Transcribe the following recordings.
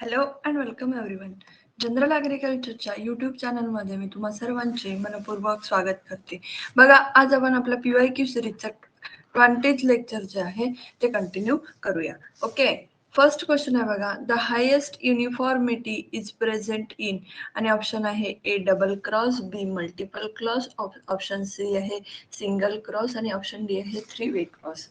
Hello and welcome everyone. General ॲग्रिकल्चरच्या YouTube चॅनलमध्ये मी तुम्हा सर्वांचे मनपूर्वक स्वागत करते. बघा, आज आपण आपल्या PYQ सिरीजचं 20th लेक्चर जे आहे ते कंटिन्यू करूया. ओके, फर्स्ट क्वेश्चन आहे बघा, the highest uniformity is present in, आणि ऑप्शन आहे A double cross, B multiple cross, option C आहे सिंगल क्रॉस आणि ऑप्शन डी आहे 3-way क्रॉस.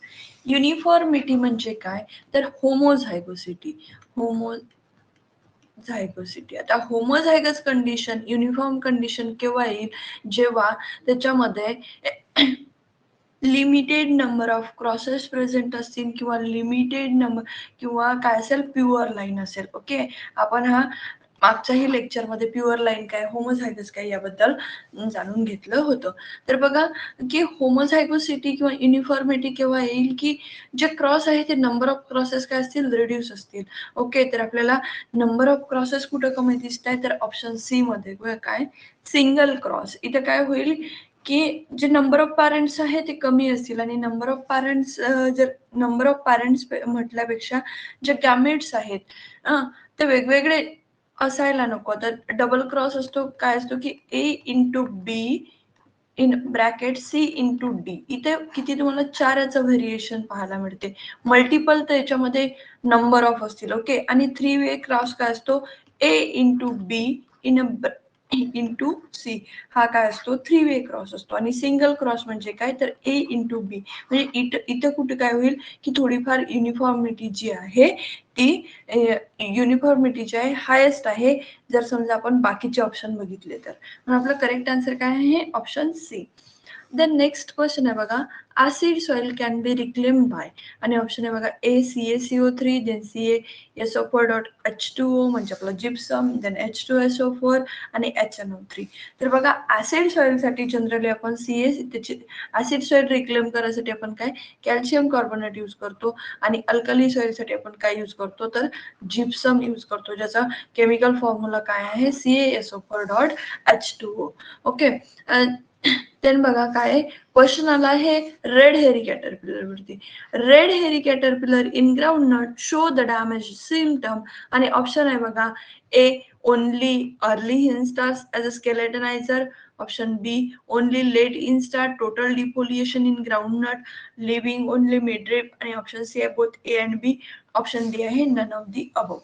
युनिफॉर्मिटी म्हणजे काय, तर होमोझायगोसिटी. होमोझायगोसिटी. आता होमोझायगस कंडिशन, युनिफॉर्म कंडिशन केव्हा येईल, जेव्हा त्याच्यामध्ये limited number of crosses present असतील किंवा लिमिटेड नंबर किंवा काय असेल, प्युअर लाईन असेल. ओके, आपण हा मागच्याही लेक्चरमध्ये प्युअर लाईन काय, होमोझायगस काय याबद्दल जाणून घेतलं होतं. तर बघा की होमोझायगोसिटी किंवा युनिफॉर्मिटी केव्हा येईल, की जे क्रॉस आहे ते नंबर ऑफ क्रॉसेस काय असतील, रिड्यूस असतील. ओके, तर आपल्याला नंबर ऑफ क्रॉसेस कुठं कमी दिसत आहे, तर ऑप्शन सी मध्ये काय, सिंगल क्रॉस. इथं काय होईल की जे नंबर ऑफ पॅरेंट्स आहे ते कमी असतील आणि नंबर ऑफ पॅरेंट्स, जर नंबर ऑफ पॅरेंट्स म्हटल्यापेक्षा जे गॅमेट्स आहेत ते वेगवेगळे असायला नको. तर डबल क्रॉस असतो काय असतो की A into B in bracket C into D. इथे किती तुम्हाला 4 याचं व्हेरिएशन पाहायला मिळते. मल्टिपल तर याच्यामध्ये नंबर ऑफ असतील. ओके, आणि 3-way क्रॉस काय असतो, A into B in into C. हा काय असतो, 3-way क्रॉस असतो. आणि सिंगल क्रॉस म्हणजे काय, तर ए इंटू बी. म्हणजे इथं कुठे काय होईल की थोडीफार युनिफॉर्मिटी जी आहे ती युनिफॉर्मिटी जी आहे हायेस्ट आहे, जर समजा आपण बाकीचे ऑप्शन बघितले तर. म्हणून आपलं करेक्ट आन्सर काय आहे, option C. Then next question आहे बघा, acid soil can be reclaim by, आणि ऑप्शन आहे बघा ए CaCO3, देन CaSO4.H2O म्हणजे आपलं जिप्सम, देन H2SO4 आणि HNO3. तर बघा, ऍसिड सॉइलसाठी जनरली आपण त्याची ऍसिड सॉइल रिक्लेम करायसाठी आपण काय, कॅल्शियम कार्बोनेट यूज करतो. आणि अल्कली सॉइलसाठी आपण काय यूज करतो, तर जिप्सम यूज करतो, ज्याचा केमिकल फॉर्म्युला काय आहे, CaSO4.H2O. ओके, देन बघा काय क्वेश्चन आला आहे रेड हेरी कॅटरपिलर वरती. Red hairy caterpillar in groundnut show the damage symptom, आणि ऑप्शन आहे बघा A only early instars as a skeletonizer, option B only late instar total defoliation in groundnut, leaving only midrib, आणि option C आहे both A and B, option D आहे none of the above.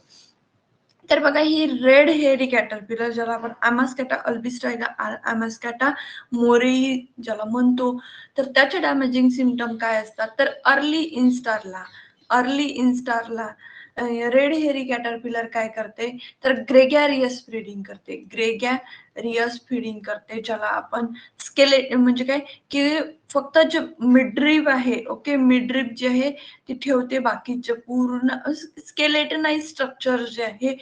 तर बघा, ही red hairy caterpillar, ज्याला आपण अमास्कॅटा अल्बिस्ट्रायगा, अमास्कॅटा मोरेई ज्याला म्हणतो, तर त्याचे डॅमेजिंग सिम्पटम काय असतात, तर अर्ली इन्स्टारला रेड हेरी कॅटरपिलर काय करते, तर ग्रेगॅरियस फीडिंग करते. ज्याला आपण म्हणजे काय, की फक्त जे मिडरिप आहे, ओके, मिडरिप जे आहे ती ठेवते, बाकीचे पूर्ण स्केलेटनाइज स्ट्रक्चर जे आहे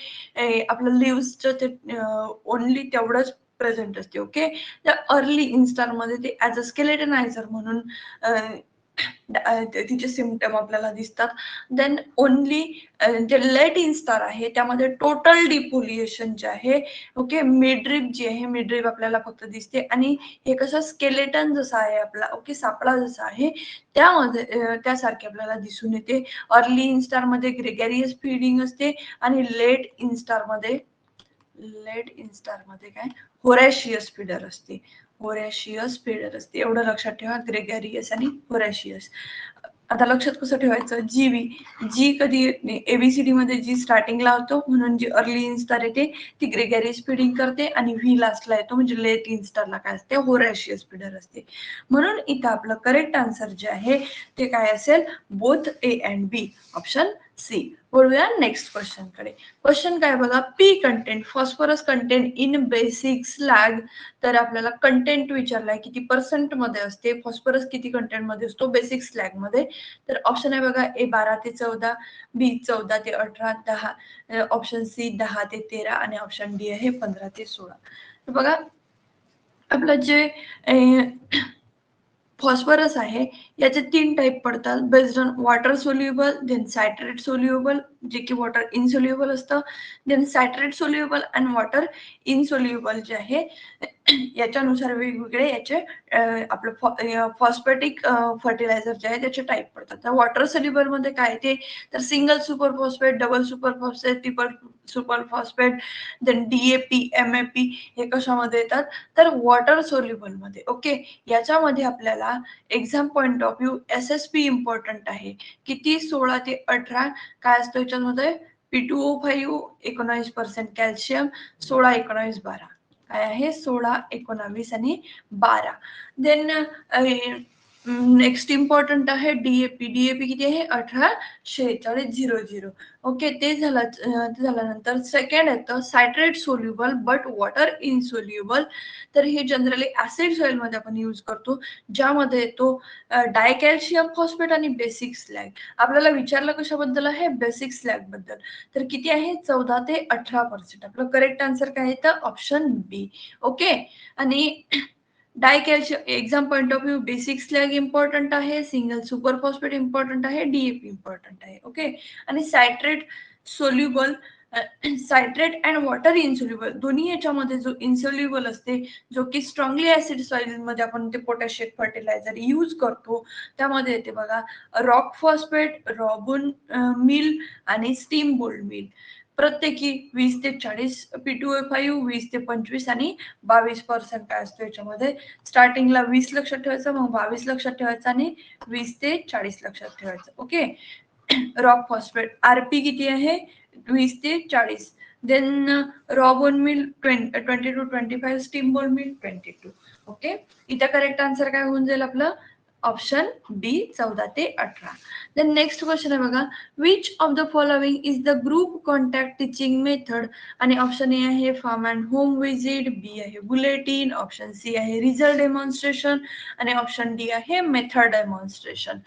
आपलं लिव्हजचं ते ओनली तेवढंच प्रेझेंट असते. ओके, तर अर्ली इन्स्टारमध्ये ते ॲज अ स्केलेटनायझर म्हणून तिचे सिम्पटम आपल्याला दिसतात. देन ओनली जे लेट इन्स्टार आहे त्यामध्ये टोटल डिफोलिएशन जे आहे, ओके, मिडरिप जी आहे, मिडरिप आपल्याला फक्त दिसते. आणि हे कसं स्केलेटन जसं आहे आपला, ओके, सापळा जसा आहे त्यामध्ये त्यासारखे आपल्याला दिसून येते. अर्ली इन्स्टारमध्ये ग्रेगॅरियस फीडिंग असते आणि लेट इन्स्टारमध्ये काय, होरॅशियस फीडर असते. एवढं लक्षात ठेवा, ग्रेगॅरियस आणि होरॅशियस. आता लक्षात कसं ठेवायचं, जी कधी ABCD मध्ये जी स्टार्टिंगला होतो, म्हणून जी अर्ली इन्स्टार येते ती ग्रेगॅरियस फीडिंग करते, आणि व्ही लास्टला येतो म्हणजे लेट इन्स्टारला काय असते, होरॅशियस फीडर असते. म्हणून इथं आपलं करेक्ट आन्सर जे आहे ते काय असेल, both A and B, option C. वळूया नेक्स्ट क्वेश्चन कडे. क्वेश्चन काय बघा, P content, phosphorus content in basic slag. तर आपल्याला कंटेंट विचारलाय किती पर्सेंट मध्ये असते, फॉस्फरस किती कंटेंट मध्ये असतो बेसिक स्लॅग मध्ये. तर ऑप्शन आहे बघा ए 12 ते 14, बी 14 ते 18, 10, ऑप्शन सी 10 ते 13, आणि ऑप्शन डी आहे 15 ते 16. तर बघा, आपलं जे फॉस्फरस आहे याचे 3 टाईप पडतात, based on water soluble, then citrate soluble, जे की वॉटर इनसोल्युबल असतं, देन सायट्रेट सोल्युबल आणि वॉटर इनसोल्युबल जे आहे याच्यानुसार वेगवेगळे याचे आपलं फॉस्फॅटिक फर्टिलायझर जे आहे त्याचे टाईप पडतात. तर वॉटर सोल्युबल मध्ये काय ते, तर single super phosphate, double super phosphate, triple super phosphate, then DAP, MAP हे कशामध्ये येतात तर वॉटर सोल्युबल मध्ये. ओके, याच्यामध्ये आपल्याला exam point of view SSP important आहे. किती 16 ते 18 काय असतं याच्यामध्ये P2O5 19% कॅल्शियम 16 19 12 काय आहे 16 19 आणि 12. देन नेक्स्ट इम्पॉर्टंट आहे DAP किती आहे 184600. ओके, ते झाल्यानंतर सेकंड येतं citrate soluble but water insoluble. तर हे जनरली ऍसिड सॉइल मध्ये आपण यूज करतो, ज्यामध्ये येतो डायकॅल्शियम फॉस्फेट आणि बेसिक स्लॅग. आपल्याला विचारलं कशाबद्दल आहे बेसिक स्लॅग बद्दल, तर किती आहे 14 ते 18%. आपलं करेक्ट आन्सर काय आहे तर ऑप्शन बी. ओके, आणि dicalcium exam point of view basic slag important आहे, सिंगल सुपर फॉस्फेट इम्पॉर्टंट आहे, DAP इम्पॉर्टंट आहे. ओके, आणि citrate soluble citrate and water insoluble दोन्ही याच्यामध्ये जो इन्सोल्युबल असते, जो की स्ट्रॉंगली ऍसिड सॉइल मध्ये आपण ते पोटॅशियम फर्टिलायझर यूज करतो, त्यामध्ये येते बघा रॉक फॉस्फेट, रॉबुन मिल आणि स्टीम बोल्ड मिल. प्रत्येकी 20 ते 40 P2O5, 20 ते 25 आणि 22% काय असतो याच्यामध्ये. स्टार्टिंगला 20 लक्षात ठेवायचं, मग 22 लक्षात ठेवायचं आणि 20 ते 40 लक्षात ठेवायचं. ओके, रॉक फॉस्फेट RP किती आहे 20 ते 40. देन रॉबोन मिल 20 to 25, स्टीम बोल मिल 22. ओके, इथं करेक्ट आन्सर काय होऊन जाईल आपलं ऑप्शन बी 14 ते 18. देन नेक्स्ट क्वेश्चन आहे बघा, which of the following is the group contact teaching method. आणि ऑप्शन ए आहे फार्म अँड होम विजिट, बी आहे बुलेटिन, ऑप्शन सी आहे रिझल्ट डेमॉन्स्ट्रेशन आणि ऑप्शन डी आहे मेथड डेमॉन्स्ट्रेशन.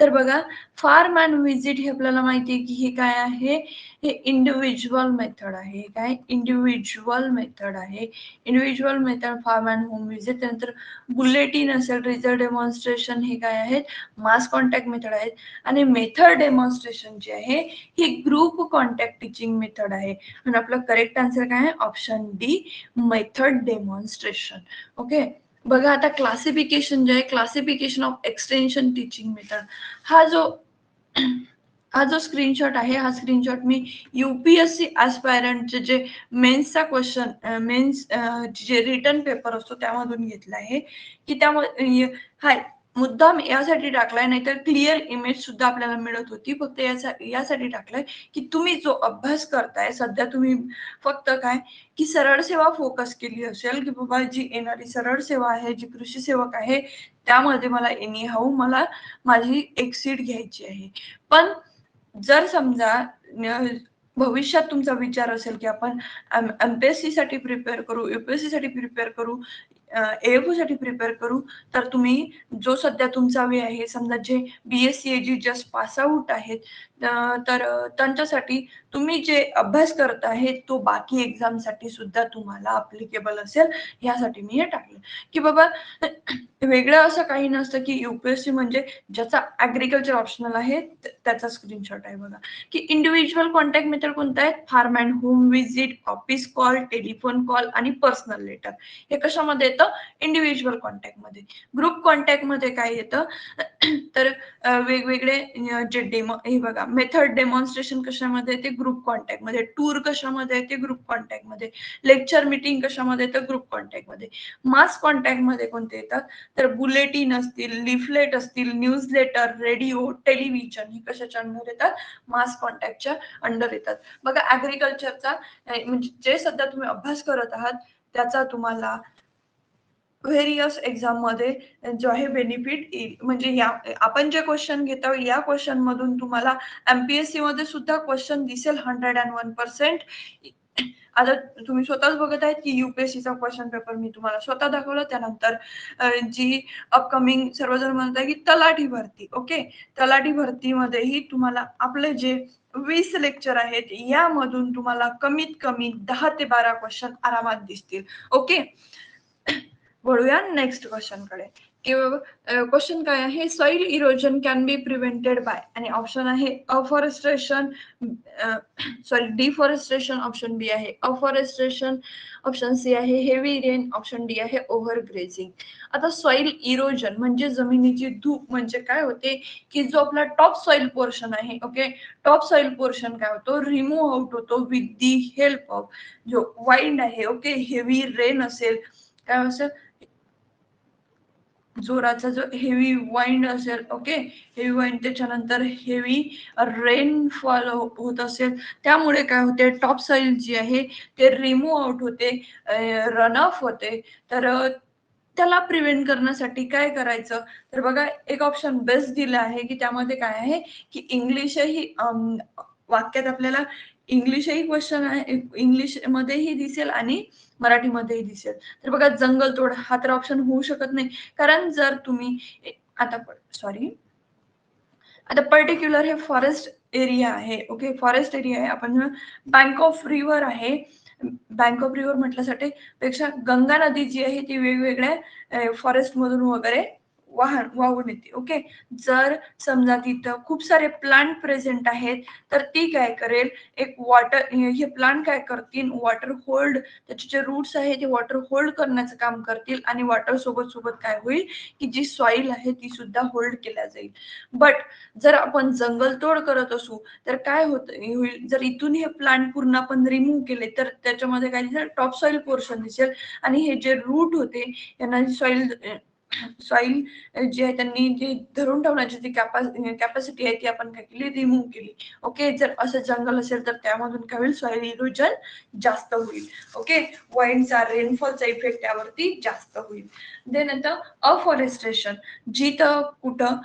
तर बघा फार्म अँड व्हिजिट हे आपल्याला माहिती आहे की हे काय आहे, हे इंडिव्हिज्युअल मेथड आहे. काय इंडिव्हिज्युअल मेथड आहे, individual method farm and home visit. त्यानंतर बुलेटिन असेल, रिझल्ट डेमॉन्स्ट्रेशन हे काय आहेत मास कॉन्टॅक्ट मेथड आहेत. आणि मेथड डेमॉन्स्ट्रेशन जे आहे ही ग्रुप कॉन्टॅक्ट टीचिंग मेथड आहे. आणि आपलं करेक्ट आन्सर काय आहे option D method demonstration. Okay, बघा आता क्लासिफिकेशन जे आहे classification of extension teaching method, हा जो स्क्रीनशॉट आहे हा स्क्रीनशॉट मी UPSC ऍस्पायरंटचे जे मेन्सचा क्वेश्चन मेन्स जे रिटर्न पेपर असतो त्यामधून घेतला आहे. की त्यामध्ये हा मुद्दाम यासाठी टाकलाय, नाहीतर क्लिअर इमेज सुद्धा आपल्याला मिळत होती. फक्त यासाठी टाकलाय की तुम्ही जो अभ्यास करताय सध्या तुम्ही फक्त काय की सरळ सेवा फोकस केली असेल की बाबा जी येणारी सरळ सेवा आहे, जी कृषी सेवक आहे त्यामध्ये मला एनी हाऊ मला माझी एक सीट घ्यायची आहे. पण जर समजा भविष्यात तुमचा विचार असेल की आपण MPSC साठी प्रिपेअर करू, UPSC साठी प्रिपेअर करू, AFO साठी प्रिपेअर करू, तर तुम्ही जो सध्या तुमचा वे आहे समजा जे BSc AG just pass out आहेत तर त्यांच्यासाठी तुम्ही जे अभ्यास करत आहे तो बाकी एक्झाम साठी सुद्धा तुम्हाला अप्लिकेबल असेल, यासाठी मी हे टाकलं की बाबा वेगळं असं काही नसतं की UPSC म्हणजे ज्याचा ऍग्रिकल्चर ऑप्शनल आहे त्याचा स्क्रीनशॉट आहे बघा. की इंडिव्हिज्युअल कॉन्टॅक्ट मेथड कोणता आहे farm and home visit, office call, telephone call आणि पर्सनल लेटर. हे कशामध्ये येतं इंडिव्हिज्युअल कॉन्टॅक्ट मध्ये. ग्रुप कॉन्टॅक्ट मध्ये काय येतं तर वेगवेगळे जे डेमो हे बघा मेथड डेमॉन्स्ट्रेशन कशामध्ये येते ग्रुप कॉन्टॅक्ट मध्ये, टूर कशामध्ये येते ग्रुप कॉन्टॅक्ट मध्ये, लेक्चर मीटिंग कशामध्ये येतं ग्रुप कॉन्टॅक्ट मध्ये. मास कॉन्टॅक्ट मध्ये कोणते येतात तर बुलेटिन असतील, लिफलेट असतील, न्यूज लेटर, रेडिओ, टेलिव्हिजन हे कशाच्या अंडर येतात मास कॉन्टॅक्टच्या अंडर येतात. बघा ऍग्रिकल्चरचा म्हणजे जे सध्या तुम्ही अभ्यास करत आहात त्याचा तुम्हाला व्हेरियस एक्झाम मध्ये जो आहे बेनिफिट येईल. म्हणजे या आपण जे क्वेश्चन घेतो या क्वेश्चन मधून तुम्हाला MPSC मध्ये सुद्धा क्वेश्चन दिसेल 101%. आता तुम्ही स्वतःच बघत आहेत की UPSCचा क्वेश्चन पेपर मी तुम्हाला स्वतः दाखवला. त्यानंतर जी अपकमिंग सर्वजण म्हणतात की तलाठी भरती, ओके तलाठी भरतीमध्येही तुम्हाला आपले जे 20 लेक्चर आहेत यामधून तुम्हाला कमीत कमी 10 ते 12 क्वेश्चन आरामात दिसतील. ओके, वळूया नेक्स्ट क्वेश्चन कडे. किंवा क्वेश्चन काय आहे, soil erosion can be prevented by, आणि ऑप्शन आहे afforestation, sorry deforestation, option B आहे अफॉरेस्ट्रेशन, ऑप्शन सी आहे हेवी रेन, ऑप्शन डी आहे ओव्हर ग्रेझिंग. आता सॉइल इरोजन म्हणजे जमिनीची धूप म्हणजे काय होते, की जो आपला टॉप सॉइल पोर्शन आहे, ओके, टॉप सॉइल पोर्शन काय होतो, रिमूव्ह आउट होतो विथ दी हेल्प ऑफ जो वाइंड आहे, ओके, हेवी रेन असेल, काय असेल, जोराचा जो हेवी वाइंड असेल, ओके, हेवी वाइंड, त्याच्यानंतर हेवी रेनफॉल होत असेल, त्यामुळे काय होते, टॉप सॉइल जी आहे ते रिमूव्ह आउट होते, रन ऑफ होते. तर त्याला प्रिव्हेंट करण्यासाठी काय करायचं, तर बघा एक ऑप्शन बेस्ट दिलं आहे, की त्यामध्ये काय आहे, की इंग्लिशही वाक्यात आपल्याला इंग्लिशही क्वेश्चन आहे, इंग्लिश मध्येही दिसेल आणि मराठीमध्येही दिसेल. तर बघा जंगलतोड हा तर ऑप्शन होऊ शकत नाही, कारण जर तुम्ही आता सॉरी, आता पर्टिक्युलर हे फॉरेस्ट एरिया आहे, ओके, फॉरेस्ट एरिया आहे, आपण बँक ऑफ रिव्हर आहे, बँक ऑफ रिव्हर म्हटल्यासाठी पेक्षा गंगा नदी जी आहे ती वेगवेगळ्या फॉरेस्ट मधून वगैरे वाहून येते, ओके. जर समजा तिथं खूप सारे प्लांट प्रेझेंट आहेत, तर ती काय करेल, एक वॉटर, हे प्लांट काय करतील, वॉटर होल्ड, त्याचे जे रूट्स आहे ते वॉटर होल्ड करण्याचं काम करतील, आणि वॉटर सोबत सोबत काय होईल, की जी सॉइल आहे ती सुद्धा होल्ड केल्या जाईल. बट जर आपण जंगलतोड करत असू, तर काय होईल, जर इथून हे प्लांट पूर्ण आपण रिमूव्ह केले, तर त्याच्यामध्ये काय दिसेल, टॉप सॉइल पोर्शन दिसेल, आणि हे जे रूट होते यांना सॉइल सॉइल जे आहे त्यांनी जे धरून ठेवण्याची जी कॅपॅसिटी आहे ती आपण काय केली, रिमूव्ह केली, ओके. जर असं जंगल असेल तर त्यामधून काय होईल, सॉइल इरोजन जास्त होईल, ओके. वाईंडचा, रेनफॉलचा इफेक्ट त्यावरती जास्त होईल. देन आता अफॉरेस्ट्रेशन, जिथं कुठं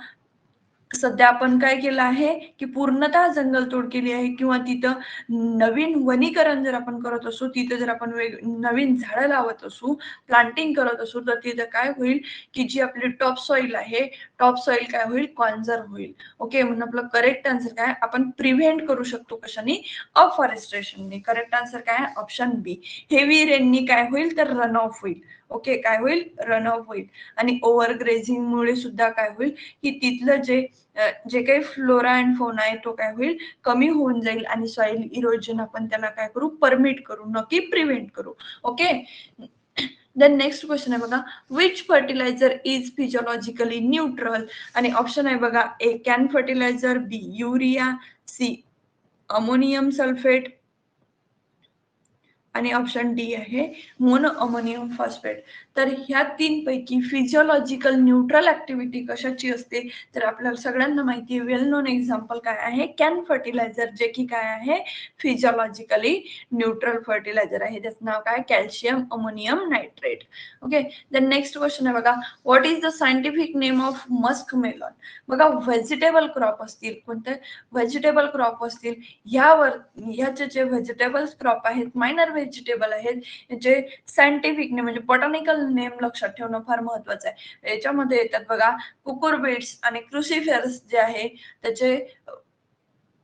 सध्या आपण काय केलं आहे, की पूर्णतः जंगलतोड केली आहे, किंवा तिथं नवीन वनीकरण जर आपण करत असू, तिथं जर आपण नवीन झाडं लावत असू, प्लांटिंग करत असू, तर तिथं काय होईल, की जी आपली टॉप सॉइल आहे, टॉप सॉइल काय होईल, कॉन्झर्व होईल, ओके. म्हणून आपलं करेक्ट आन्सर काय, आपण प्रिव्हेंट करू शकतो कशाने, अफॉरेस्ट्रेशनने. करेक्ट आन्सर काय, ऑप्शन बी. हेवी रेननी काय होईल, तर रन ऑफ होईल, ओके, काय होईल, रन ऑफ होईल. आणि ओव्हर ग्रेझिंग मुळे सुद्धा काय होईल, की तिथलं जे काही फ्लोरा अँड फोना आहे तो काय होईल, कमी होऊन जाईल, आणि सॉइल इरोजन आपण त्याला काय करू, परमिट करू, नक्की प्रिव्हेंट करू, ओके. देन नेक्स्ट क्वेश्चन आहे बघा, which fertilizer is physiologically neutral, आणि ऑप्शन आहे बघा, A CAN fertilizer, B urea, C ammonium sulphate, आणि ऑप्शन डी आहे मोनो अमोनियम फॉस्फेट. तर ह्या तीन पैकी फिजिओलॉजिकल न्यूट्रल ऍक्टिव्हिटी कशाची असते, तर आपल्याला सगळ्यांना माहिती आहे, वेल नोन एक्झाम्पल काय आहे, कॅन फर्टिलायझर, जे की काय आहे, फिजिओलॉजिकली न्यूट्रल फर्टिलायझर आहे, त्याचं नाव काय, calcium ammonium nitrate, okay. Then next question आहे बघा, what is the scientific name of musk melon. बघा व्हेजिटेबल क्रॉप असतील, कोणते व्हेजिटेबल क्रॉप असतील, ह्याचे जे व्हेजिटेबल्स क्रॉप आहेत, मायनर व्हेजिटेबल आहेत, याचे सायंटिफिक नेम म्हणजे बॉटॅनिकल नेम लक्षात ठेवणं फार महत्वाचं आहे. याच्यामध्ये येतात बघा, कुकुरबिट्स आणि क्रुसिफेरस जे आहे त्याचे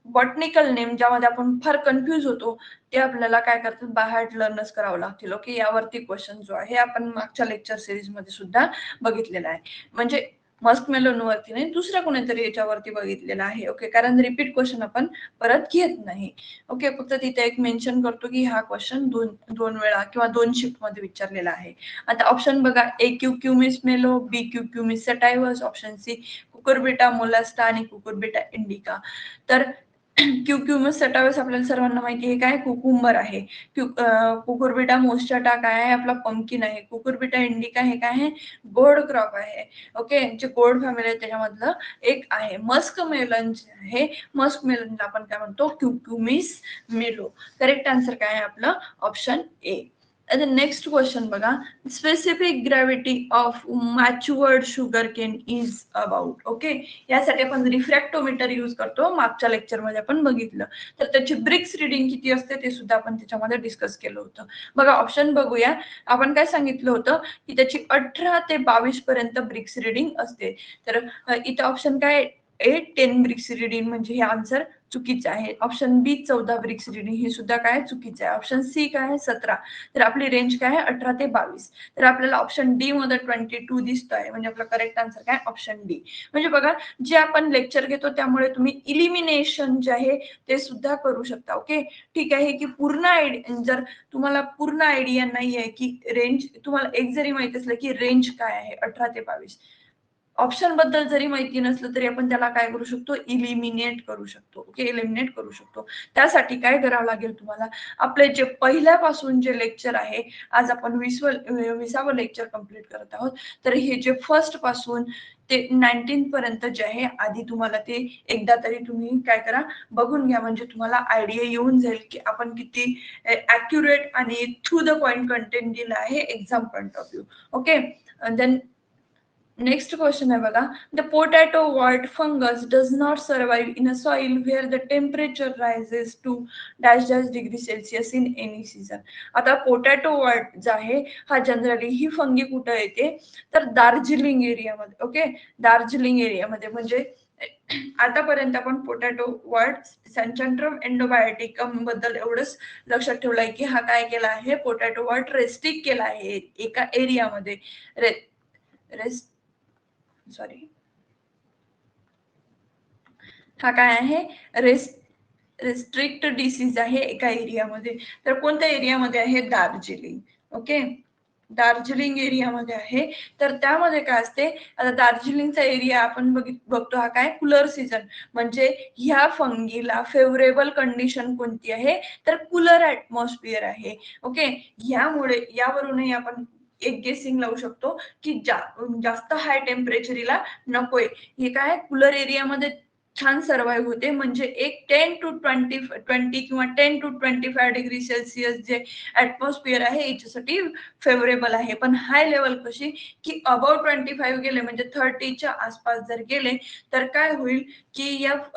बॉटनिकल नेम, ज्यामध्ये आपण फार कन्फ्युज होतो, ते आपल्याला काय करतात, बाय हार्ट लर्नच करावं लागतील, ओके. यावरती क्वेश्चन जो आहे आपण मागच्या लेक्चर सिरीज मध्ये सुद्धा बघितलेला आहे, म्हणजे मस्क मेलोन वरती नाही, दुसऱ्या कोणीतरी याच्यावरती बघितलेला आहे, ओके. कारण रिपीट क्वेश्चन आपण परत घेत नाही, ओके. फक्त तिथे एक मेन्शन करतो की हा क्वेश्चन दोन दोन वेळा किंवा दोन शिफ्ट मध्ये विचारलेला आहे. आता ऑप्शन बघा, ए क्यूक्युमिस मेलो, बी क्यूक्युमिस सटायवस, ऑप्शन सी कुकुरबिटा मोलास्टा आणि कुकुरबिटा इंडिका. तर क्यूक्युमस सटावस आपल्याला सर्वांना माहिती आहे काय, कुकुंबर आहे. कुकुरबिटा मोस्टाटा काय आहे, आपला पंकिन आहे. कुकुरबिटा इंडिका हे काय आहे, गोड क्रॉप आहे, ओके. जे गोड फॅमिली आहे त्याच्यामधलं एक आहे. मस्क मेलन जे आहे, मस्क मेलनला आपण काय म्हणतो, क्यूक्युमिस मेलो. करेक्ट आन्सर काय आहे आपलं, ऑप्शन ए. नेक्स्ट क्वेश्चन बघा, specific gravity of matured sugar cane is about, okay. यासाठी आपण रिफ्रॅक्टोमीटर यूज करतो, मागच्या लेक्चर मध्ये आपण बघितलं. तर त्याची ब्रिक्स रिडिंग किती असते ते सुद्धा आपण त्याच्यामध्ये डिस्कस केलं होतं. बघा ऑप्शन बघूया, आपण काय सांगितलं होतं, की त्याची 18 ते 22 पर्यंत ब्रिक्स रिडिंग असते. तर इथं ऑप्शन काय, ए 10 ब्रिक्स रिडीन म्हणजे हे आन्सर चुकीचं आहे. ऑप्शन बी 14 ब्रिक्स रिडीन हे सुद्धा काय चुकीचं आहे. ऑप्शन सी काय आहे 17. तर आपली रेंज काय आहे 18 ते 22. तर आपल्याला ऑप्शन डी मध्ये 22 दिसतोय म्हणजे आपला करेक्ट आन्सर काय ऑप्शन डी. म्हणजे बघा जे आपण लेक्चर घेतो त्यामुळे तुम्ही इलिमिनेशन जे आहे ते सुद्धा करू शकता. ओके, ठीक आहे की पूर्ण जर तुम्हाला पूर्ण आयडिया नाही आहे की रेंज तुम्हाला एक जरी माहित असलं की रेंज काय आहे 18 ते 22, ऑप्शन बद्दल जरी माहिती नसलं तरी आपण त्याला काय करू शकतो इलिमिनेट करू शकतो. ओके, इलिमिनेट करू शकतो. त्यासाठी काय करावं लागेल तुम्हाला आपले जे पहिल्यापासून जे लेक्चर आहे, आज आपण 20वं लेक्चर कंप्लीट करत आहोत. तर हे जे फर्स्ट पासून ते 19 पर्यंत जे आहे आधी तुम्हाला ते एकदा तरी तुम्ही काय करा बघून घ्या म्हणजे तुम्हाला आयडिया येऊन जाईल की आपण किती ऍक्युरेट आणि थ्रू द पॉइंट कंटेंट दिलं आहे exam point of view. Okay, then next question आहे बघा. The potato wart fungus does not survive in a soil where the temperature rises to dash dash degree Celsius in any season. आता potato wart जे आहे हा generally ही fungi कुठं येते तर दार्जिलिंग एरियामध्ये. ओके, दार्जिलिंग एरियामध्ये म्हणजे आतापर्यंत आपण पोटॅटो वॉर्ट सेंचेंट्रम एंडोबायोटिकम बद्दल एवढंच लक्षात ठेवलंय की हा काय केला आहे पोटॅटो वॉर्ट रेस्ट्रिक्ट केला आहे एका एरियामध्ये. रेस्ट सॉरी, हा काय आहे रेस्ट्रिक्ट डिसीज आहे एका एरियामध्ये. तर कोणत्या एरियामध्ये आहे दार्जिलिंग. ओके, दार्जिलिंग एरियामध्ये आहे. तर त्यामध्ये काय असते आता दार्जिलिंगचा एरिया आपण बघतो हा काय कूलर सीझन म्हणजे ह्या फंगीला फेवरेबल कंडिशन कोणती आहे तर कूलर ऍटमॉस्फिअर आहे. ओके, यामुळे यावरूनही आपण एक गेसिंग लावू शकतो की जास्त हाय टेम्परेचरला नकोय. हे काय कूलर एरियामध्ये छान सर्व्हाइव्ह होते म्हणजे एक 10 to 20 किंवा 10 to 25 डिग्री सेल्सिअस जे ऍटमॉस्फिअर आहे याच्यासाठी फेवरेबल आहे. पण हाय लेवल कशी की अबाउट 25 गेले म्हणजे 30च्या आसपास जर गेले तर काय होईल की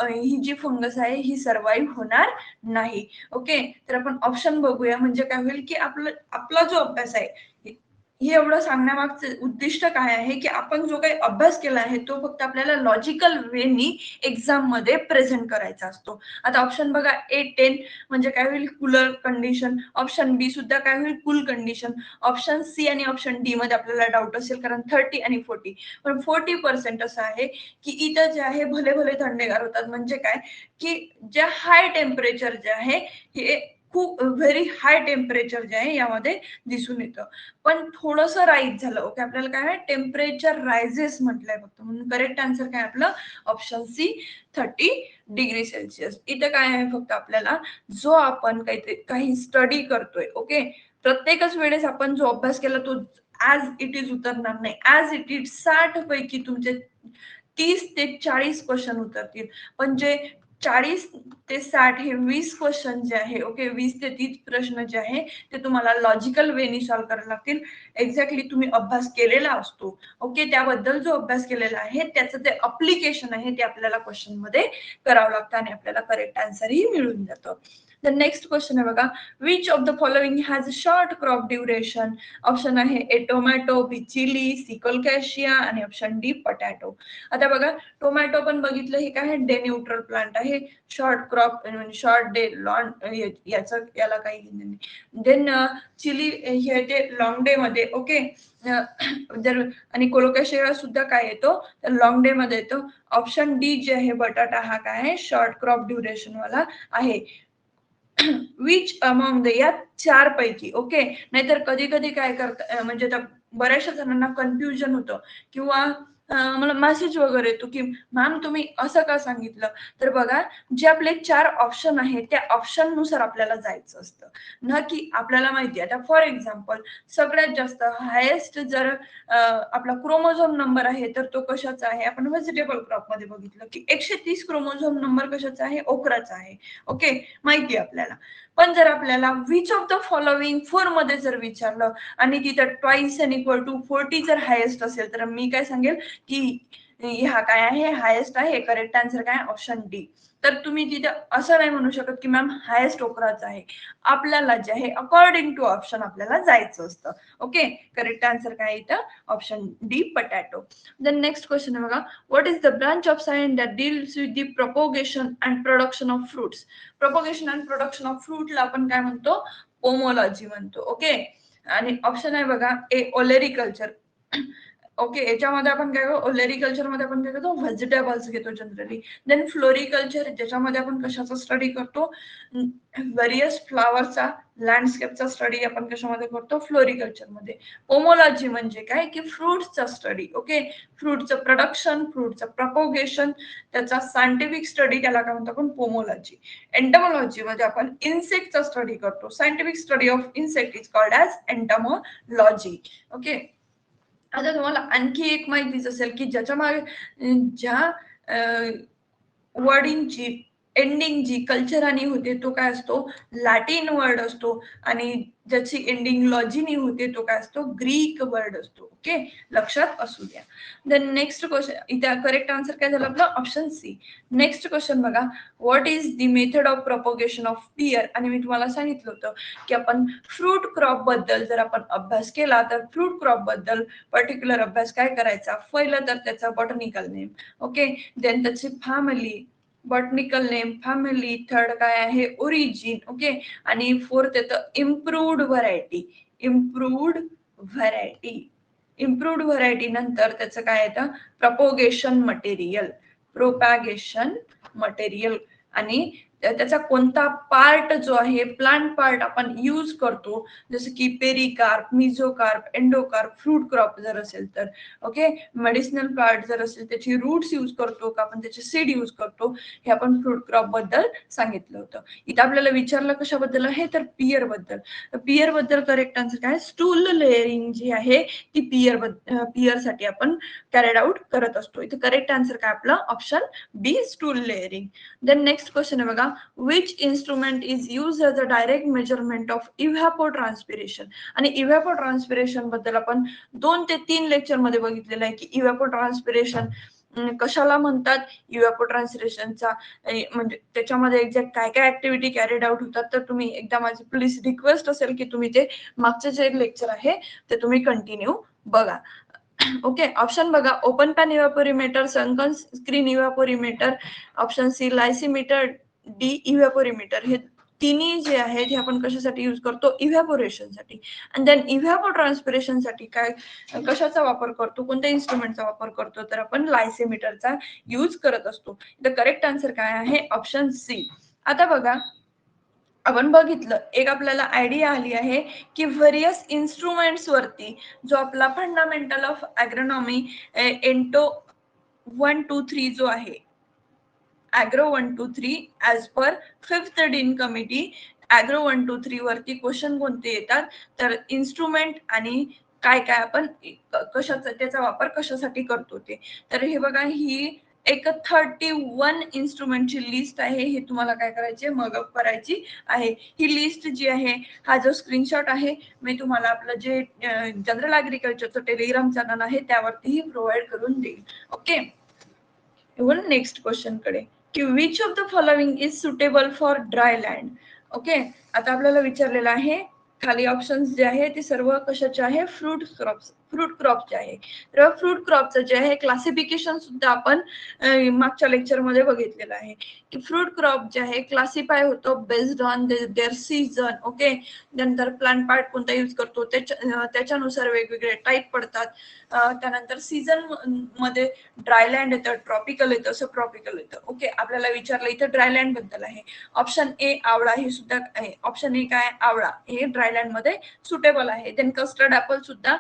ही जी फंगस आहे ही सर्व्हाइव्ह होणार नाही. ओके, तर आपण ऑप्शन बघूया म्हणजे काय होईल की आपला जो अभ्यास आहे हे एवढं सांगण्यामागचं उद्दिष्ट काय आहे की आपण जो काही अभ्यास केला आहे तो फक्त आपल्याला लॉजिकल वेनी एक्झाम मध्ये प्रेझेंट करायचा असतो. आता ऑप्शन बघा ए 10 म्हणजे काय होईल कूलर कंडिशन, ऑप्शन बी सुद्धा काय होईल कूल कंडिशन, ऑप्शन सी आणि ऑप्शन डी मध्ये आपल्याला डाऊट असेल कारण 30 आणि 40. पण 40% असं आहे की इथं जे आहे भले भले थंडेगार होतात म्हणजे काय की जे हाय टेम्परेचर जे आहे हे खूप व्हेरी हाय टेम्परेचर जे आहे यामध्ये दिसून येतं. पण थोडंसं राईज झालं. ओके, आपल्याला काय आहे टेम्परेचर रायझेस म्हटलंय फक्त म्हणून करेक्ट आन्सर काय आपलं ऑप्शन सी 30 डिग्री सेल्सिअस. इथं काय आहे फक्त आपल्याला जो आपण काही स्टडी करतोय. ओके, प्रत्येकच वेळेस आपण जो अभ्यास केला तो ऍज इट इज उतरणार नाही. ऍज इट इज 60 पैकी तुमचे 30 ते 40 क्वेश्चन उतरतील. पण जे 40 ते 60 हे 20 क्वेश्चन जे आहे ओके 20 ते 30 प्रश्न जे आहे ते तुम्हाला लॉजिकल वेनी सॉल्व्ह करायला लागतील. एक्झॅक्टली तुम्ही अभ्यास केलेला असतो. ओके, त्याबद्दल जो अभ्यास केलेला आहे त्याचं ते अप्लिकेशन आहे ते आपल्याला क्वेश्चन मध्ये करावं लागतं आणि आपल्याला करेक्ट आन्सरही मिळून जातं. द नेक्स्ट क्वेश्चन आहे बघा. Which of the following has a short crop duration. Option आहे ए टोमॅटो, बी चिली, सी कोलकॅशिया आणि ऑप्शन डी पटॅटो. आता बघा टोमॅटो पण बघितलं हे काय आहे डे न्यूट्रल प्लांट आहे. शॉर्ट क्रॉप म्हणजे शॉर्ट डे लॉन याचं याला काही नाही. देन चिली हे ते लॉंग डे मध्ये. ओके, जर आणि कोलोकॅशिया सुद्धा काय येतो तर लॉंग डे मध्ये येतो. ऑप्शन डी जे आहे बटाटा हा काय आहे शॉर्ट क्रॉप ड्युरेशन वाला आहे. विच अमॉंग द या 4 पैकी. ओके, नाहीतर कधी कधी काय करतात म्हणजे बऱ्याचशा जणांना कन्फ्युजन होतं किंवा मला मेसेज वगैरे येतो की मॅम तुम्ही असं का सांगितलं. तर बघा जे आपले 4 ऑप्शन आहेत त्या ऑप्शन नुसार आपल्याला जायचं असतं ना की आपल्याला माहिती आहे. आता फॉर एक्झाम्पल सगळ्यात जास्त हायेस्ट जर आपला क्रोमोझोम नंबर आहे तर तो कशाचा आहे आपण व्हेजिटेबल क्रॉप मध्ये बघितलं की 130 क्रोमोझोम नंबर कशाचा आहे ओकराचा आहे. ओके, माहिती आहे आपल्याला. पण जर आपल्याला विच ऑफ द फॉलोइंग 4 मध्ये जर विचारलं आणि तिथं ट्वाइस अँड इक्वल टू 40 जर हायेस्ट असेल तर मी काय सांगेल की हा काय आहे हायेस्ट आहे. करेक्ट आन्सर काय ऑप्शन डी. तर तुम्ही तिथे असं नाही म्हणू शकत की मॅम हायेस्ट ओकराच आहे. आपल्याला जे आहे अकॉर्डिंग टू ऑप्शन आपल्याला जायचं असतं. ओके, करेक्ट आन्सर काय इथं option D potato. Then next question आहे बघा, what is the branch of science that deals with the propagation and production of fruits. Propagation and production of फ्रूटला आपण काय म्हणतो, पोमोलॉजी म्हणतो. ओके, आणि ऑप्शन आहे बघा ए ओलेरिकल्चर. ओके, याच्यामध्ये आपण काय ओलेरिकल्चर मध्ये आपण काय करतो, व्हेजिटेबल्स घेतो जनरली. देन फ्लोरिकल्चर, ज्याच्यामध्ये आपण कशाचा स्टडी करतो, व्हेरियस फ्लावरचा लँडस्केपचा स्टडी आपण कशामध्ये करतो, फ्लोरिकल्चर मध्ये. पोमोलॉजी म्हणजे काय की फ्रुट्सचा स्टडी. ओके, फ्रूटचं प्रोडक्शन, फ्रूटचं प्रपोगेशन, त्याचा सायंटिफिक स्टडी, त्याला काय म्हणतो आपण पोमोलॉजी. एंटमोलॉजी मध्ये आपण इन्सेक्टचा स्टडी करतो. Scientific study of insect is called as entomology. Okay, आता तुम्हाला आणखी एक माहितीच असेल की ज्याच्या मागे ज्या वर्डिंगची एंडिंग जी कल्चरानी होते तो काय असतो, लॅटिन वर्ड असतो, आणि ज्याची एंडिंग लॉजीनी होते तो काय असतो, ग्रीक वर्ड असतो. ओके, लक्षात असू द्या. देन नेक्स्ट क्वेश्चन, इथं करेक्ट आन्सर काय झालं आपलं ऑप्शन सी. नेक्स्ट क्वेश्चन बघा, what is the method of propagation of pear. आणि मी तुम्हाला सांगितलं होतं की आपण फ्रूट क्रॉप बद्दल जर आपण अभ्यास केला तर फ्रूट क्रॉप बद्दल पर्टिक्युलर अभ्यास काय करायचा, पहिलं तर त्याचा बॉटनिकल नेम. ओके, देन त्याची family, botanical name, family, third काय आहे ओरिजिन. ओके, आणि फोर्थ येतं improved variety. Improved variety, improved variety नंतर त्याचं काय येतं, प्रपोगेशन मटेरियल, प्रोपॅगेशन मटेरियल, आणि त्याचा कोणता पार्ट जो आहे, प्लांट पार्ट आपण यूज करतो, जसं की पेरिकार्प, मिझोकार्प, एंडोकार्प, फ्रूट क्रॉप जर असेल तर. ओके, मेडिसिनल पार्ट जर असेल त्याची रूट्स यूज करतो का आपण त्याचे सीड यूज करतो, हे आपण फ्रूट क्रॉप बद्दल सांगितलं होतं. इथं आपल्याला विचारलं कशाबद्दल आहे, तर पियर बद्दल. पियर बद्दल करेक्ट आन्सर काय, स्टूल लेअरिंग जी आहे ती पियर साठी आपण कॅरेड आउट करत असतो. इथे करेक्ट आन्सर काय आपलं option B, stool layering. Then next question आहे बघा, which instrument is use as a direct measurement of evapotranspiration. आणि इव्हॅपोट्रान्सपिरेशन बद्दल आपण 2 ते 3 लेक्चर मध्ये बघितलेलं आहे की इव्हॅपोट्रान्सपिरेशन कशाला म्हणतात, इव्हॅपोट्रान्सपिरेशनचा म्हणजे त्याच्यामध्ये एक्झॅक्ट काय काय ऍक्टिव्हिटी कॅरीड आउट होतात. तर तुम्ही एकदा माझी प्लीज रिक्वेस्ट असेल की तुम्ही ते मागचे जे लेक्चर आहे ते तुम्ही कंटिन्यू बघा. ओके, ऑप्शन बघा, open pan evaporimeter, sunken screen evaporimeter, option C lysimeter, D evaporimeter. हे तिन्ही जे आहेत हे आपण कशासाठी यूज करतो, इव्हॅपोरेशन साठी. आणि देन इव्हॅपोट्रान्सपिरेशन साठी काय कशाचा वापर करतो, कोणत्या इन्स्ट्रुमेंटचा वापर करतो, तर आपण लायसीमीटरचा यूज करत असतो. द करेक्ट आन्सर काय आहे ऑप्शन सी. आता बघा, आपण बघितलं एक आपल्याला आयडिया आली आहे की व्हेरियस इन्स्ट्रुमेंट्स वरती जो आपला फंडामेंटल ऑफ ॲग्रोनॉमी एंटो 1-2-3 जो आहे, agro 1-2-3 as per 5th dean committee, agro 1-2-3 वरती क्वेश्चन कोणते येतात, तर इन्स्ट्रुमेंट आणि काय काय आपण कशाचा त्याचा वापर कशासाठी करतो ते. तर हे बघा, ही एक 31 इन्स्ट्रुमेंटची लिस्ट आहे, हे तुम्हाला काय करायचे, मगअप करायची आहे. ही लिस्ट जी आहे, हा जो स्क्रीनशॉट आहे मी तुम्हाला आपलं जे जनरल ॲग्रिकल्चरचं टेलिग्राम चॅनल आहे त्यावरतीही प्रोव्हाइड करून देईल. ओके, नेक्स्ट क्वेश्चन कडे, की which of the following is suitable for dry land. Okay, आता आपल्याला विचारलेलं आहे, खाली ऑप्शन्स जे आहे ते सर्व कशाचे आहे, फ्रूट क्रॉपचे आहे. तर फ्रूट क्रॉपचं जे आहे क्लासिफिकेशन सुद्धा आपण मागच्या लेक्चर मध्ये बघितलेलं आहे की फ्रूट क्रॉप जे आहे क्लासिफाय होतो based on their season. Okay, नंतर प्लांट पार्ट कोणता यूज करतो त्याच्यानुसार वेगवेगळे टाईप पडतात. त्यानंतर सीझन मध्ये ड्रायलँड येतं, ट्रॉपिकल येतं, सब ट्रॉपिकल येतं. ओके, आपल्याला विचारलं इथं ड्रायलँड बद्दल आहे. ऑप्शन ए आवळा हे सुद्धा आहे. ऑप्शन ए काय, आवळा हे ड्रायलँड मध्ये सुटेबल आहे. देन कस्टर्ड ऍपल सुद्धा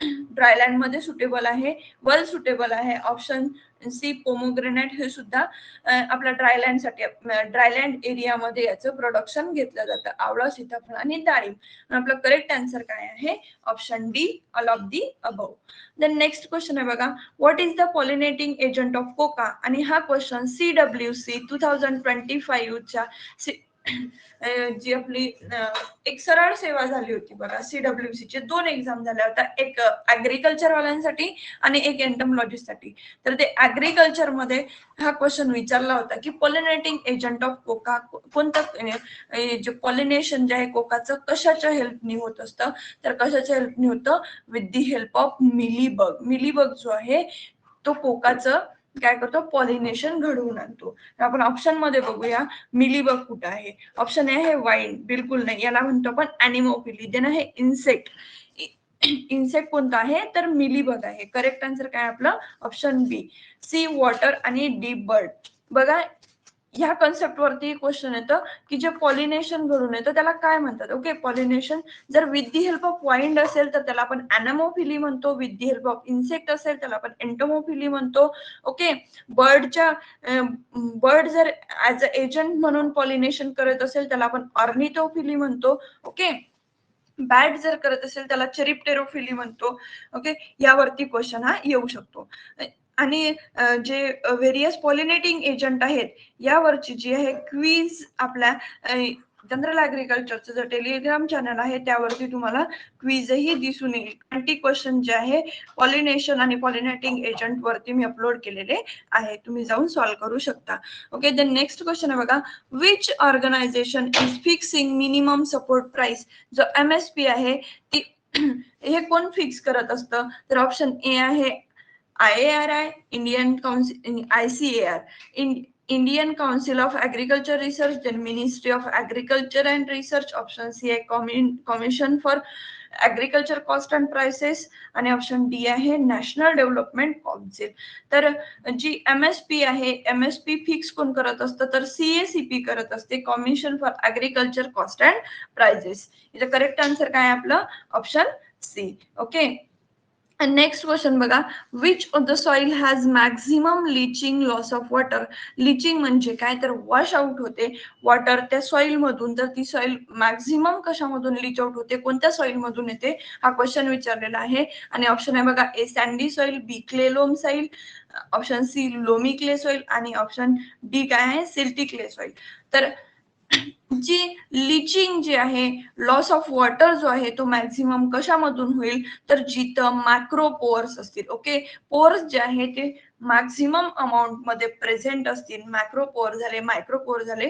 ड्रायलँड मध्ये सुटेबल आहे, वेल सुटेबल आहे. ऑप्शन सी पोमोग्रेनेट हे सुद्धा आपल्या ड्रायलँड साठी, ड्रायलँड एरियामध्ये याचं प्रोडक्शन घेतलं जातं, आवळा, सीताफळ आणि डाळिंब. आपलं करेक्ट आन्सर काय आहे option D, all of the above. Then next question आहे बघा, what is the pollinating agent of cocoa. आणि हा क्वेश्चन CWC 2025 च्या जी आपली एक सरळ सेवा झाली होती बघा, CWC चे 2 एक्झाम झाल्या होत्या, एक ऍग्रिकल्चर वाल्यांसाठी आणि एक एंटमॉलॉजिस्ट साठी. तर ते ऍग्रिकल्चर मध्ये हा क्वेश्चन विचारला होता की पॉलिनेटिंग एजंट ऑफ कोका कोणतं, जे पॉलिनेशन जे आहे कोकाचं कशाच्या हेल्पनी होत असतं, तर कशाच्या हेल्पनी होतं, with the help of mealybug. Mealybug जो आहे तो कोकाचं काय करतो, पॉलिनेशन घडवून आणतो. आपण ऑप्शन मध्ये बघूया मिलीबग कुठं आहे. ऑप्शन ए आहे वाईन, बिलकुल नाही, याला म्हणतो आपण अॅनिमोफिली. देन आहे इन्सेक्ट. इन्सेक्ट कोणता आहे, तर मिलीबग आहे. करेक्ट आन्सर काय आपलं, ऑप्शन बी. सी वॉटर आणि डी बर्ड. बघा ह्या कॉन्सेप्ट वरती क्वेश्चन येतं की जे पॉलिनेशन घडून येतं त्याला काय म्हणतात. ओके, पॉलिनेशन जर with the help of wind असेल तर त्याला आपण अॅनामोफिली म्हणतो. With the help of insect असेल त्याला आपण एंटोमोफिली म्हणतो. ओके, बर्डच्या बर्ड जर ऍज अ एजंट म्हणून पॉलिनेशन करत असेल त्याला आपण ऑर्निथोफिली म्हणतो. ओके, बॅट जर करत असेल त्याला चेरिप्टेरोफिली म्हणतो. ओके, यावरती क्वेश्चन हा येऊ शकतो. आणि जे व्हेरियस पॉलिनेटिंग एजंट आहेत यावरची जी आहे क्वीज आपल्या जनरल ऍग्रिकल्चरचं जे टेलिग्राम चॅनल आहे त्यावरती तुम्हाला क्वीजही दिसून येईल. 20 क्वेश्चन जे आहे पॉलिनेशन आणि पॉलिनेटिंग एजंट वरती मी अपलोड केलेले आहे, तुम्ही जाऊन सॉल्व्ह करू शकता. ओके, देन नेक्स्ट क्वेश्चन आहे बघा, which organisation is fixing minimum support price. जो MSP आहे ती हे कोण फिक्स करत असतं, तर ऑप्शन ए आहे IARI, Indian council, ICAR, Indian council of agriculture research, then ministry of agriculture and research. Option C आहे commission for agriculture cost and prices आणि ऑप्शन डी आहे नॅशनल डेव्हलपमेंट काउन्सिल. तर जी MSP आहे, MSP fix कोण करत असतं, तर CACP करत असते, commission for agriculture cost and prices. याचं करेक्ट आन्सर काय आपलं, option C. Okay, next question बघा, which of the soil has maximum leaching loss of water. Leaching म्हणजे काय, तर वॉश आउट होते वॉटर त्या सॉइल मधून, तर ती सॉइल मॅक्झिमम कशामधून लीच आउट होते, कोणत्या सॉइल मधून येते, हा क्वेश्चन विचारलेला आहे. आणि ऑप्शन आहे बघा, A sandy soil, B clay loam soil, option C loamy clay soil आणि ऑप्शन डी काय आहे, सिल्टी क्ले सॉइल. तर जी लिचिंग जी आहे, लॉस ऑफ वॉटर जो आहे तो मॅक्झिमम कशामधून होईल, तर जिथं मॅक्रो पोअर्स असतील. ओके, पोअर्स जे आहे ते मॅक्झिमम अमाऊंट मध्ये प्रेझेंट असतील. मॅक्रो पोअर झाले, मायक्रो पोअर झाले,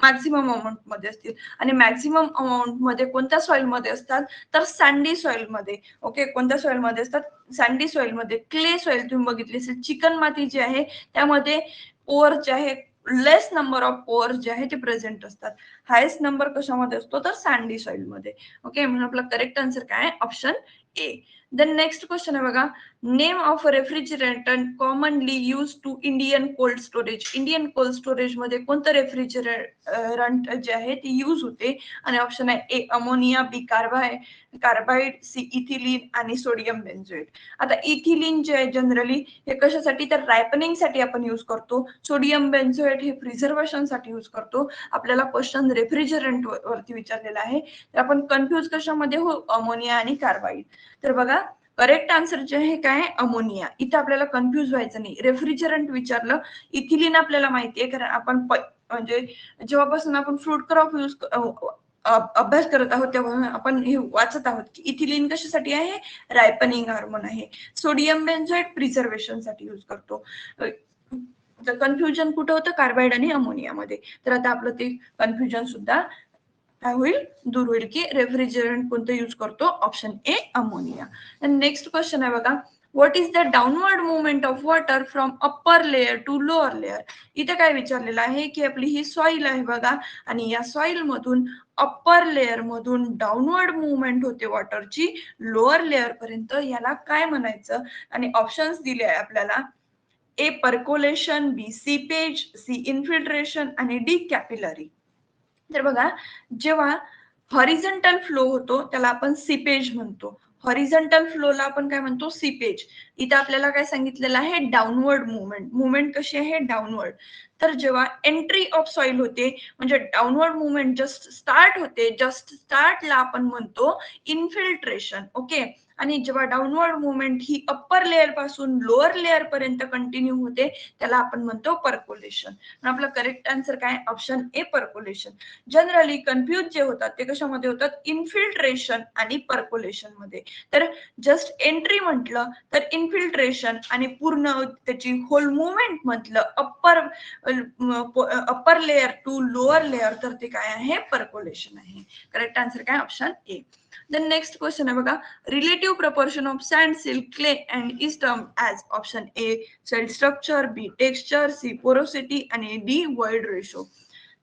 मॅक्झिमम अमाऊंट मध्ये असतील. आणि मॅक्झिमम अमाऊंट मध्ये कोणत्या सॉइल मध्ये असतात, तर सँडी सॉइल मध्ये. ओके, कोणत्या सॉइल मध्ये असतात, सँडी सॉइल मध्ये. क्ले सॉइल तुम्ही बघितली असेल, चिकन माती जी आहे त्यामध्ये पोअर जे आहे, लेस नंबर ऑफ पोअर जे आहे ते प्रेझेंट असतात. हायेस्ट नंबर कशामध्ये असतो, तर सँडी सॉइल मध्ये. ओके, म्हणून आपला करेक्ट आन्सर काय आहे, option A. Then next question आहे बघा, name of refrigerant commonly use to Indian cold storage. Indian cold storage मध्ये कोणतं रेफ्रिजरंट जे आहे ते यूज होते, आणि ऑप्शन आहे A ammonia, B carbide, C ethylene आणि सोडियम बेन्झोएट. आता इथिलीन जे आहे जनरली हे कशासाठी, तर रायपनिंग साठी आपण यूज करतो. सोडियम बेन्झोएट हे प्रिझर्वेशन साठी यूज करतो. आपल्याला क्वेश्चन रेफ्रिजरंट वरती विचारलेला आहे, तर आपण कन्फ्युज कशामध्ये हो, अमोनिया आणि कार्बाइड. तर बघा करेक्ट आन्सर जे आहे काय, अमोनिया. इथं आपल्याला कन्फ्युज व्हायचं नाही. रेफ्रिजरंट विचारलं, इथिलीन आपल्याला माहिती आहे, कारण आपण म्हणजे जेव्हापासून आपण फ्रूट क्रॉप यूज अभ्यास करत आहोत तेव्हा आपण हे वाचत आहोत की इथिलीन कशासाठी आहे, रायपनिंग हार्मोन आहे. सोडियम बेन्झोएट प्रिझर्वेशन साठी यूज करतो. कन्फ्युजन कुठं होतं, कार्बाइड आणि अमोनियामध्ये. तर आता आपलं ते कन्फ्युजन सुद्धा काय होईल, दूर होईल, की रेफ्रिजरंट कोणतं यूज करतो, option A ammonia. Next question आहे बघा, what is the downward movement of water from upper layer to lower layer. इथे काय विचारलेलं आहे की आपली ही सॉइल आहे बघा, आणि या सॉइल मधून अप्पर लेअर मधून डाऊनवर्ड मुवमेंट होते वॉटरची लोअर लेअर पर्यंत, याला काय म्हणायचं. आणि ऑप्शन्स दिले आहे आपल्याला, ए पर्कोलेशन, बी सीपेज, सी इन्फिल्ट्रेशन आणि डी कॅपिलरी. तर बघा, जेव्हा हॉरिझॉन्टल फ्लो होतो त्याला आपण सीपेज म्हणतो. हॉरिझॉन्टल फ्लोला आपण काय म्हणतो, सीपेज. इथं आपल्याला काय सांगितलेलं आहे, डाऊनवर्ड मुवमेंट. मुवमेंट कशी आहे, डाऊनवर्ड. तर जेव्हा एंट्री ऑफ सॉइल होते, म्हणजे डाऊनवर्ड मुवमेंट जस्ट स्टार्ट होते, जस्ट स्टार्टला आपण म्हणतो इन्फिल्ट्रेशन. ओके, आणि जेव्हा डाऊनवर्ड मुवमेंट ही अप्पर लेअर पासून लोअर लेअर पर्यंत कंटिन्यू होते त्याला आपण म्हणतो पर्कोलेशन. आपला करेक्ट आन्सर काय ऑप्शन ए पर्कोलेशन. जनरली कन्फ्युज जे होतात ते कशामध्ये होतात इन्फिल्ट्रेशन आणि पर्कोलेशन मध्ये. तर जस्ट एंट्री म्हटलं तर इन्फिल्ट्रेशन आणि पूर्ण त्याची होल मुवमेंट म्हटलं upper layer to lower layer तर ते काय आहे पर्कोलेशन आहे. करेक्ट आन्सर काय option A. The next question आहे बघा relative proportion of sand, silt, clay and is termed as option A cell structure, B texture, C porosity आणि D void ratio.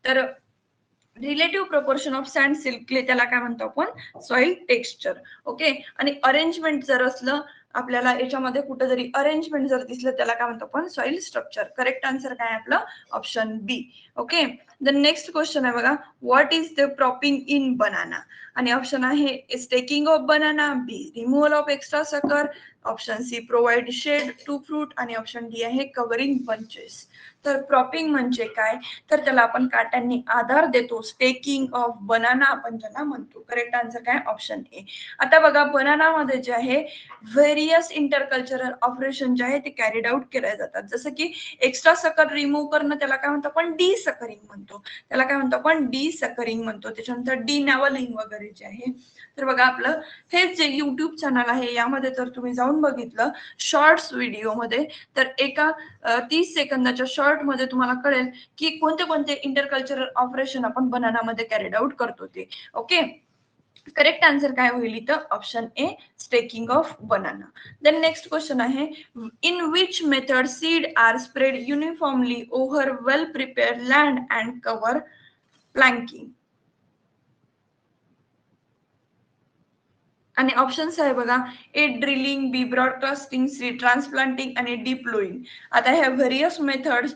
तर relative proportion of sand silk clay त्याला काय म्हणतो आपण soil texture. Okay. आणि arrangement जर असलं आपल्याला याच्यामध्ये कुठं जरी अरेंजमेंट जर दिसलं त्याला काय म्हणतो आपण सॉइल स्ट्रक्चर. करेक्ट आन्सर काय आपलं option B. Okay. The next question आहे बघा what is the propping in banana आणि ऑप्शन आहे staking of banana, B removal of extra sucker, option C provide shade to fruit आणि option D आहे covering bunches. तर propping म्हणजे काय तर त्याला आपण काट्यांनी आधार देतो. स्टेकिंग ऑफ बनाना आपण त्याला म्हणतो. करेक्ट आन्सर काय ऑप्शन ए. आता बघा बनाना मध्ये जे आहे व्हेरियस इंटरकल्चरल ऑपरेशन जे आहे ते कॅरीड आउट केले जातात. जसं की एक्स्ट्रा सकर रिमूव्ह करणं त्याला काय म्हणतो आपण डी सकरिंग म्हणतो. त्याला काय म्हणतो आपण डी सकरिंग म्हणतो. त्याच्यानंतर डी नॅवलिंग वगैरे जे आहे. तर बघा आपलं हे जे युट्यूब चॅनल आहे यामध्ये तर तुम्ही जाऊन बघितलं शॉर्ट्स व्हिडिओ मध्ये तर एका 30 सेकंदाच्या शॉर्ट मध्ये तुम्हाला कळेल की कोणते कोणते इंटरकल्चरल ऑपरेशन आपण बनानामध्ये कॅरीड आउट करतो ते. ओके. करेक्ट आन्सर काय होईल इथं option A staking of banana. Then next question आहे in which method seed are spread uniformly over well prepared land and cover planking. आणि ऑप्शन्स आहे बघा A drilling, B broadcasting, C transplanting आणि D ploughing. आता ह्या various methods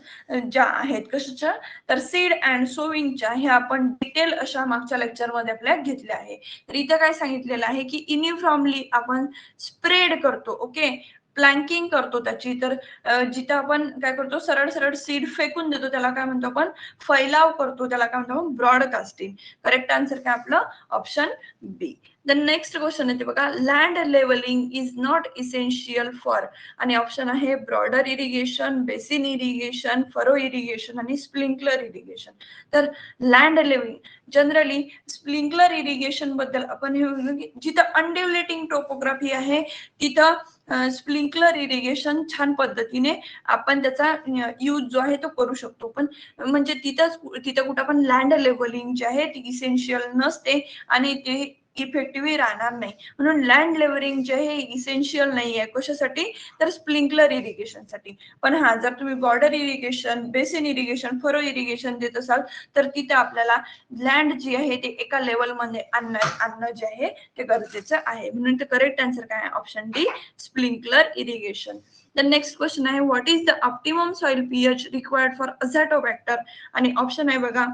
ज्या आहेत कशाच्या तर सीड अँड सोविंगच्या ह्या आपण डिटेल अशा मागच्या लेक्चरमध्ये आपल्या घेतल्या आहे. तर इथं काय सांगितलेलं आहे की युनिफॉर्मली आपण स्प्रेड करतो. ओके. प्लँकिंग करतो त्याची. तर जिथं आपण काय करतो सरळ सरळ सीड फेकून देतो त्याला काय म्हणतो आपण फैलाव करतो त्याला काय म्हणतो आपण ब्रॉडकास्टिंग. करेक्ट आन्सर काय आपलं option B. The next question येते बघा land levelling is not essential for आणि ऑप्शन आहे broader irrigation, basin irrigation, furrow irrigation आणि स्प्रिंकलर इरिगेशन. तर land levelling generally sprinkler irrigation बद्दल आपण हे जिथं अनडेव्हलेटिंग टोपोग्राफी आहे तिथं स्प्रिंकलर इरिगेशन छान पद्धतीने आपण त्याचा यूज जो आहे तो करू शकतो. पण म्हणजे तिथं कुठं पण लँड लेवलिंग जे आहे ती इसेन्शियल नसते आणि ते इफेक्टिव्ह राहणार नाही. म्हणून लँड लेवलिंग जे आहे इसेन्शियल नाही आहे कशासाठी तर स्प्रिंकलर इरिगेशनसाठी. पण हा जर तुम्ही border irrigation, basin irrigation, furrow irrigation देत असाल तर तिथे आपल्याला लँड जी आहे ते एका लेवलमध्ये आणणं जे आहे ते गरजेचं आहे. म्हणून ते करेक्ट आन्सर काय आहे option D sprinkler irrigation. The next question आहे what is the optimum soil pH required for Azotobacter आणि ऑप्शन आहे बघा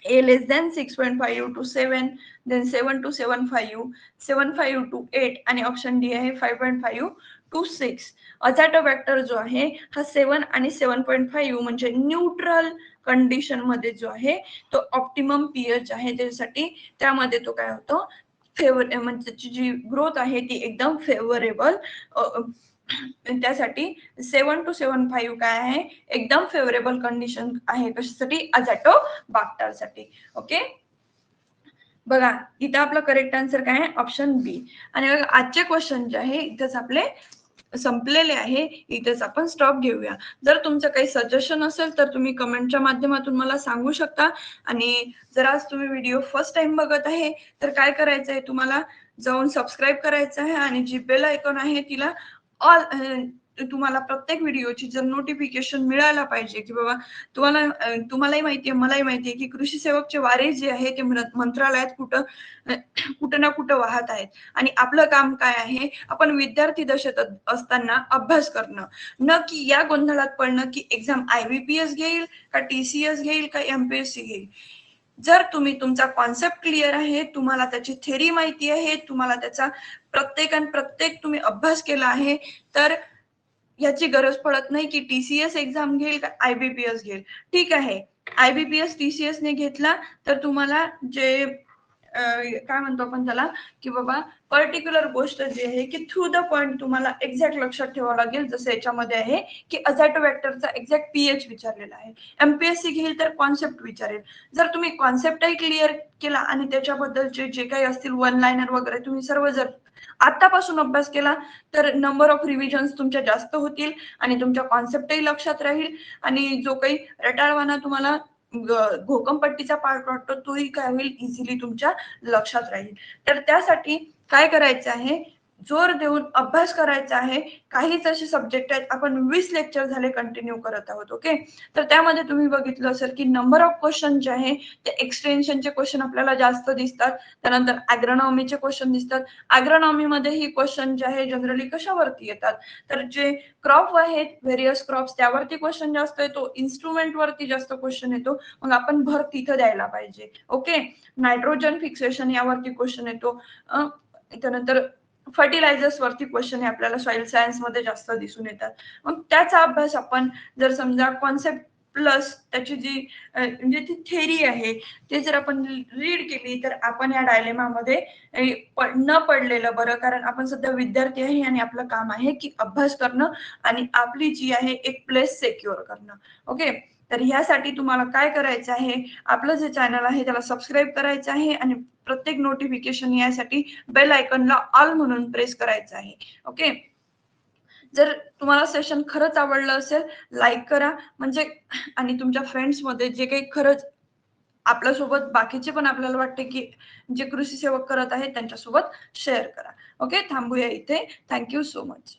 A less than 6.5 to 7, then 7 to 7.5, 7.5 to 8 आणि ऑप्शन डी आहे 5.5 to 6. अझॅटोबॅक्टर जो आहे हा 7 आणि 7.5 म्हणजे न्यूट्रल कंडिशन मध्ये जो आहे तो ऑप्टिमम पीएच आहे त्यासाठी. त्यामध्ये तो काय होतो म्हणजे त्याची जी ग्रोथ आहे ती एकदम फेवरेबल. त्यासाठी 7 to 7.5 काय आहे एकदम फेवरेबल कंडिशन आहे कशासाठी अझॅटोबॅक्टर साठी. ओके. बघा इथं आपलं करेक्ट आन्सर काय आहे ऑप्शन बी. आणि आजचे क्वेश्चन जे आहे इथंच आपले संपलेले आहे. इथेच आपण स्टॉप घेऊया. जर तुमचं काही सजेशन असेल तर तुम्ही कमेंटच्या माध्यमातून मला सांगू शकता. आणि जर आज तुम्ही व्हिडिओ फर्स्ट टाइम बघत आहे तर काय करायचं आहे तुम्हाला जाऊन सबस्क्राईब करायचं आहे आणि जी बेल आयकॉन आहे तिला ऑल तुम्हाला प्रत्येक व्हिडिओची जर नोटिफिकेशन मिळायला पाहिजे की बाबा तुम्हालाही माहितीये मलाही माहितीये की कृषी सेवकचे वारे जे आहे ते मंत्रालयात कुठं ना कुठं वाहत आहेत. आणि आपलं काम काय आहे आपण विद्यार्थी दशेत असताना अभ्यास करणं न की या गोंधळात पडणं की एक्झाम IBPS घेईल का TCS घेईल का MPSC घेईल. जर तुमचा कॉन्सेप्ट क्लिअर आहे तुम्हाला त्याची थेरी माहिती आहे तुम्हाला त्याचा प्रत्येक तुम्ही अभ्यास केला आहे तर याची गरज पडत नाही की TCS एक्झाम घेईल का IBPS घेईल. ठीक आहे IBPS TCS ने घेतला तर तुम्हाला जे काय म्हणतो आपण त्याला की बाबा पर्टिक्युलर गोष्ट जी आहे की थ्रू द पॉइंट तुम्हाला एक्झॅक्ट लक्षात ठेवावं लागेल. जसं याच्यामध्ये आहे की अझॅटो वेक्टरचा एक्झॅक्ट पीएच विचारलेला आहे. एमपीएससी घेईल तर कॉन्सेप्ट विचारेल. जर तुम्ही कॉन्सेप्टही क्लिअर केला आणि त्याच्याबद्दलचे जे काही असतील वन लाईनर वगैरे तुम्ही सर्व जर आतापासून अभ्यास केला तर नंबर ऑफ रिव्हिजन्स तुमच्या जास्त होतील आणि तुमच्या कॉन्सेप्टही लक्षात राहील आणि जो काही रटाळवाना तुम्हाला घोकमपट्टीचा पार्ट वाटतो तोही काय होईल इझिली तुमच्या लक्षात राहील. तर त्यासाठी काय करायचं आहे, जोर देऊन अभ्यास करायचा आहे. काहीच असे सब्जेक्ट आहेत, आपण 20 लेक्चर झाले कंटिन्यू करत आहोत. ओके, तर त्यामध्ये तुम्ही बघितलं असेल की नंबर ऑफ क्वेश्चन जे आहे ते एक्सटेन्शनचे क्वेश्चन आपल्याला जास्त दिसतात. त्यानंतर ॲग्रोनॉमीचे क्वेश्चन दिसतात. ॲग्रोनॉमीमध्ये ही क्वेश्चन जे आहे जनरली कशावरती येतात, तर जे क्रॉप आहेत व्हेरियस क्रॉप्स त्यावरती क्वेश्चन जास्त येतो, इन्स्ट्रुमेंट वरती जास्त क्वेश्चन येतो. मग आपण भर तिथं द्यायला पाहिजे. ओके, नायट्रोजन फिक्सेशन यावरती क्वेश्चन येतो. त्यानंतर फर्टिलायझर्स वरती क्वेश्चन हे आपल्याला सॉइल सायन्स मध्ये जास्त दिसून येतात. मग त्याचा अभ्यास आपण जर समजा कॉन्सेप्ट प्लस त्याची जी म्हणजे ती थेरी आहे ते जर आपण रीड केली तर आपण या डायलेमामध्ये न पडलेलं बरं. कारण आपण सध्या विद्यार्थी आहे आणि आपलं काम आहे की अभ्यास करणं आणि आपली जी आहे एक प्लेस सिक्युअर करणं. ओके, तर ह्यासाठी तुम्हाला काय करायचं आहे, आपलं जे चॅनल आहे त्याला सबस्क्राईब करायचं आहे आणि प्रत्येक नोटिफिकेशन यासाठी बेल आयकॉनला ऑल म्हणून प्रेस करायचं आहे. ओके, जर तुम्हाला सेशन खरंच आवडलं असेल लाईक करा म्हणजे आणि तुमच्या फ्रेंड्समध्ये जे काही खरंच आपल्यासोबत बाकीचे पण आपल्याला वाटते की जे कृषी सेवक करत आहेत त्यांच्यासोबत शेअर करा. ओके, थांबूया इथे. Thank you so much.